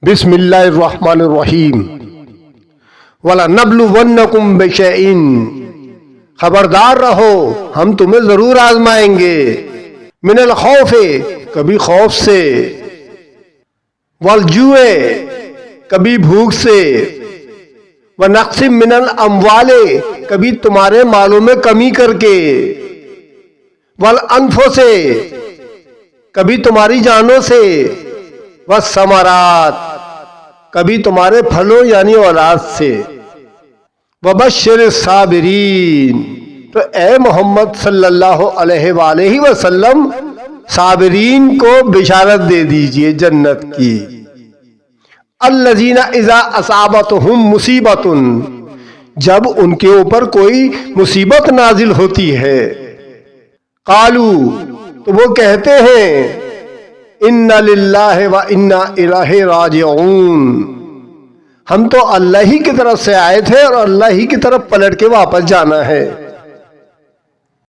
بسم اللہ الرحمن الرحیم وَلَنَبْلُوَنَّكُمْ بِشَيْءٍ خبردار رہو ہم تمہیں ضرور آزمائیں گے من الخوف کبھی خوف سے والجوع کبھی بھوک سے ونقص من الاموال کبھی تمہارے مالوں میں کمی کر کے والانفس کبھی تمہاری جانوں سے والثمرات کبھی تمہارے پھلوں یعنی اولاد سے وبشر الصابرین تو اے محمد صلی اللہ علیہ وآلہ وسلم صابرین کو بشارت دے دیجئے جنت کی الذین اذا اصابتہم مصیبت جب ان کے اوپر کوئی مصیبت نازل ہوتی ہے قالو تو وہ کہتے ہیں انا للہ و انا الیہ راجعون ہم تو اللہ ہی کی طرف سے آئے تھے اور اللہ ہی کی طرف پلٹ کے واپس جانا ہے